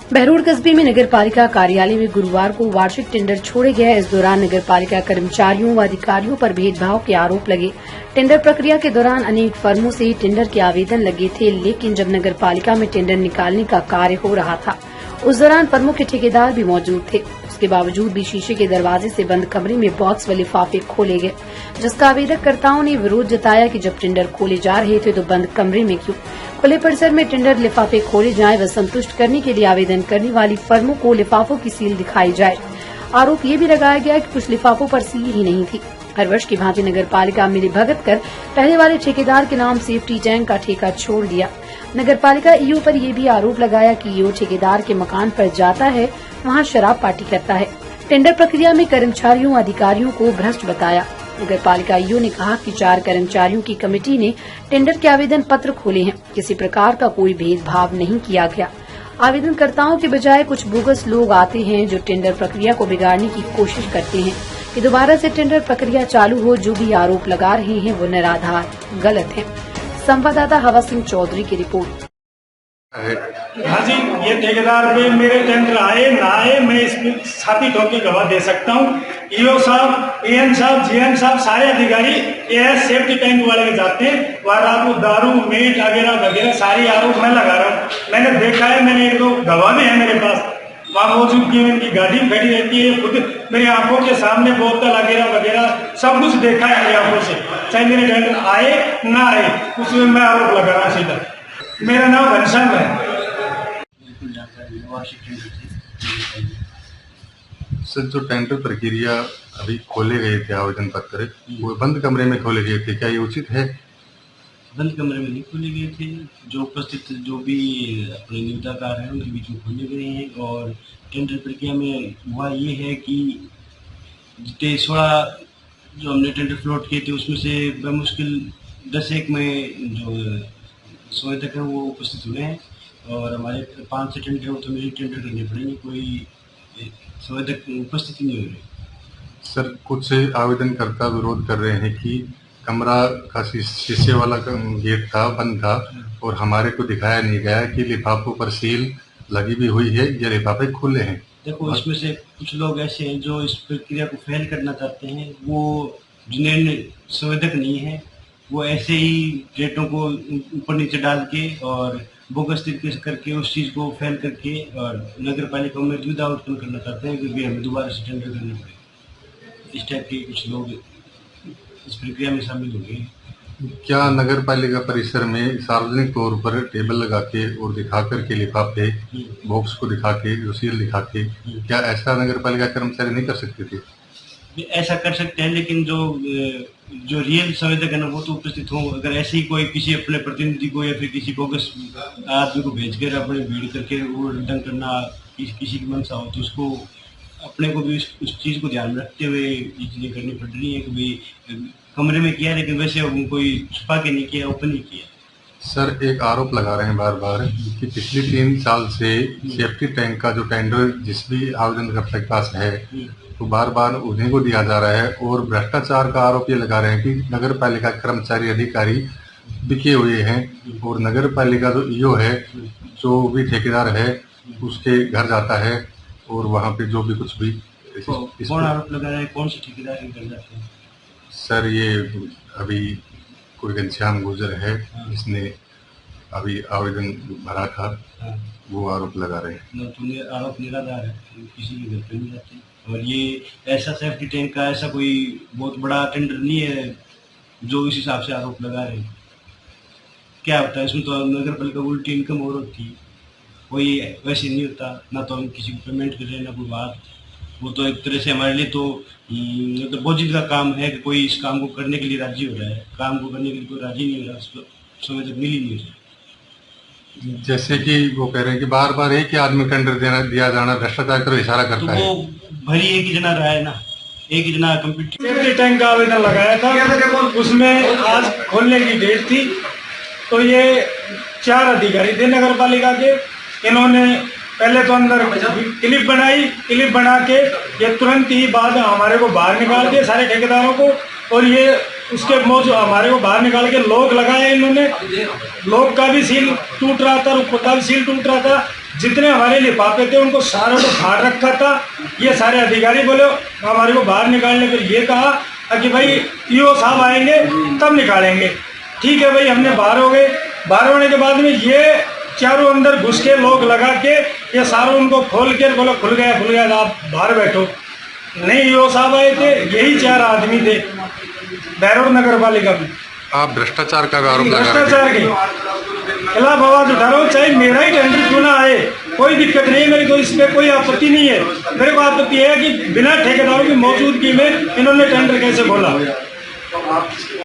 बहरोड कस्बे में नगर पालिका कार्यालय में गुरुवार को वार्षिक टेंडर छोड़े गए। इस दौरान नगर पालिका कर्मचारियों व अधिकारियों पर भेदभाव के आरोप लगे। टेंडर प्रक्रिया के दौरान अनेक फर्मों से टेंडर के आवेदन लगे थे, लेकिन जब नगर पालिका में टेंडर निकालने का कार्य हो रहा था, उस दौरान फर्मों के ठेकेदार भी मौजूद थे। उसके बावजूद भी शीशे के दरवाजे से बंद कमरे में बॉक्स व लिफाफे खोले गए, जिसका आवेदककर्ताओं ने विरोध जताया कि जब टेंडर खोले जा रहे थे तो बंद कमरे में क्यों? खुले परिसर में टेंडर लिफाफे खोले जाएं व संतुष्ट करने के लिए आवेदन करने वाली फर्मों को लिफाफों की सील दिखाई जाए। आरोप ये भी लगाया गया कि कुछ लिफाफों पर सील ही नहीं थी। हर वर्ष की भांति नगर पालिका मिलीभगत कर पहले वाले ठेकेदार के नाम सेफ्टी टैंक का ठेका छोड़ दिया। नगर पालिका ईओ पर यह भी आरोप लगाया कि ईओ ठेकेदार के मकान पर जाता है, वहां शराब पार्टी करता है। टेंडर प्रक्रिया में कर्मचारियों अधिकारियों को भ्रष्ट बताया। नगर पालिका ईओ ने कहा कि 4 कर्मचारियों की कमेटी ने टेंडर के आवेदन पत्र खोले हैं। किसी प्रकार का कोई भेदभाव नहीं किया गया। आवेदनकर्ताओं के बजाय कुछ बोगस लोग आते हैं जो टेंडर प्रक्रिया को बिगाड़ने की कोशिश करते हैं कि दोबारा से टेंडर प्रक्रिया चालू हो। जो भी आरोप लगा रहे हैं वो निराधार गलत है। संवाददाता हवा सिंह चौधरी की रिपोर्ट। हाँ जी, ये ठेकेदार पे मेरे टेंडर आए ना आए, मैं इसमें छाती ठोक के गवाह दे सकता हूँ। ईओ साहब, एएन साहब, जीएम साहब, सारे अधिकारी ये सेफ्टी टैंक वाले के जाते हैं। वहाँ रात को दारू मीट वगैरह वगैरह सारी आरोप मैं लगा रहा हूँ। मैंने देखा है, मैंने 1-2 गवाह भी है मेरे पास। वहाँ मौजूद की उनकी गाड़ी खड़ी रहती है, खुद मेरी आंखों के सामने बोतल वगैरह वगैरह सब कुछ देखा है मेरी आंखों से। चाहे मेरे टेंडर आए ना आए, उसमें मैं आरोप लगा रहा हूँ सीधा। मेरा नाम घनश्याम है। सर, जो टेंडर प्रक्रिया अभी खोले गए थे आवेदन पत्र, वो बंद कमरे में खोले गए थे, क्या ये उचित है? बंद कमरे में नहीं खोले गए थे। जो उपस्थित जो भी अपने निविदाकार हैं उनके बीच में खोले गए हैं। और टेंडर प्रक्रिया में हुआ ये है कि जितने 16 जो हमने टेंडर फ्लोट किए थे उसमें से बमुश्किल 10-1 में जो संवेदक हैं वो उपस्थित हुए हैं। और हमारे 5 से टेंडर हो तो मेरी टेंडर करने पड़ेंगे, कोई संवेदक उपस्थित नहीं हो रहे। सर, कुछ आवेदनकर्ता विरोध कर रहे हैं कि कमरा का शीशे वाला गेट था, बंद था, और हमारे को दिखाया नहीं गया कि लिफाफों पर सील लगी भी हुई है या लिफाफे खुले हैं। देखो, इसमें से कुछ लोग ऐसे हैं जो इस प्रक्रिया को फेल करना चाहते हैं। वो जिन्हें संवेदक नहीं है, वो ऐसे ही रेटों को ऊपर नीचे डाल के और बोगस तरीके से करके उस चीज़ को फेल करके और नगर पालिका में दुविधा उत्पन्न करना चाहते हैं क्योंकि हमें दोबारा से टेंडर करने पड़े। इस टाइप के कुछ लोग इस प्रक्रिया में शामिल हो गए। क्या नगर पालिका परिसर में सार्वजनिक तौर पर टेबल लगा के और दिखा करके लिफाफे बॉक्स को दिखा के, जो सील दिखा के, क्या ऐसा नगर पालिका कर्मचारी नहीं कर सकते थे? ऐसा कर सकते हैं, लेकिन जो रियल संवेदक है ना वो तो उपस्थित हो। अगर ऐसे ही कोई किसी अपने प्रतिनिधि को या फिर किसी बोगस आदमी को भेजकर अपने भीड़ करके वो रिटर्न करना किसी की मंशा हो, तो उसको अपने को भी उस चीज़ को ध्यान में रखते हुए ये चीज़ें करनी पड़ रही है कि भाई कमरे में किया, लेकिन वैसे कोई छुपा के नहीं किया, ओपन नहीं किया। सर, एक आरोप लगा रहे हैं बार बार कि पिछले 3 साल से सेफ्टी टैंक का जो टेंडर जिस भी आवेदनकर्ता के पास है तो बार बार उन्हीं को दिया जा रहा है। और भ्रष्टाचार का आरोप ये लगा रहे हैं कि नगर पालिका कर्मचारी अधिकारी बिके हुए हैं और नगर पालिका जो ईओ है, जो भी ठेकेदार है, उसके घर जाता है और वहाँ पे जो भी कुछ भी। कौन आरोप लगा रहा है? कौन से ठेकेदार के घर जाते हैं? सर, ये अभी कोई घनश्याम गुर्जर है जिसने अभी आवेदन भरा था, वो आरोप लगा रहे हैं। तो आरोप निराधार है, किसी के घर पे नहीं जाते। और ये ऐसा सेफ्टी टैंक का ऐसा कोई बहुत बड़ा टेंडर नहीं है जो इस हिसाब से आरोप लगा रहे हैं। क्या होता है इसमें? तो नगर पालिका उल्टी इनकम और होती है, कोई वैसे नहीं होता। ना तो हम किसी को पेमेंट कर रहे हैं ना कोई बात। वो तो एक तरह से हमारे लिए तो मतलब बोझिल का काम है कि कोई इस काम को करने के लिए राजी हो रहा है। काम को करने के लिए कोई राजी नहीं हो रहा, उसको समय तक मिल ही नहीं रहा। जैसे कि वो कह रहे हैं कि बार बार एक ही आदमी टेंडर दिया जाना भ्रष्टाचार की तरफ इशारा करता है। तो वो भरी एक ही जना रहा है ना, एक ही जना कंप्यूटर सेफ्टी टैंक का आवेदन लगाया था, उसमें आज खोलने की डेट थी। तो ये 4 अधिकारी थे नगर पालिका के। इन्होंने पहले तो अंदर क्लिप बनाई, क्लिप बना के ये तुरंत ही बाद हमारे को बाहर निकाल दिए सारे ठेकेदारों को। और ये उसके मौजूद हमारे को बाहर निकाल के लॉक लगाए इन्होंने। लॉक का भी सील टूट रहा था, रुख का भी सील टूट रहा था। जितने हमारे लिफाफे थे उनको सारों को फाड़ रखा था। ये सारे अधिकारी बोले हमारे को बाहर निकालने पर ये कहा कि भाई ईओ साहब आएंगे तब निकालेंगे। ठीक है भाई, हमने बाहर हो गए। बाहर होने के बाद में ये चारों अंदर घुस के लोग लगा के ये सारों उनको खोल के बोला खुल गया आप बाहर बैठो। नहीं, ईओ साहब आए थे, यही 4 आदमी थे बैरोड नगर पालिका में। आप भ्रष्टाचार का आरोप लगा रहे हैं। भ्रष्टाचार के खिलाफ आवाज उठा रहा हूँ, चाहे मेरा ही टेंडर क्यों ना आए, कोई दिक्कत नहीं है मेरे को, इस पर कोई आपत्ति नहीं है। मेरे को आपत्ति है कि बिना ठेकेदारों की मौजूदगी में इन्होंने टेंडर कैसे खोला।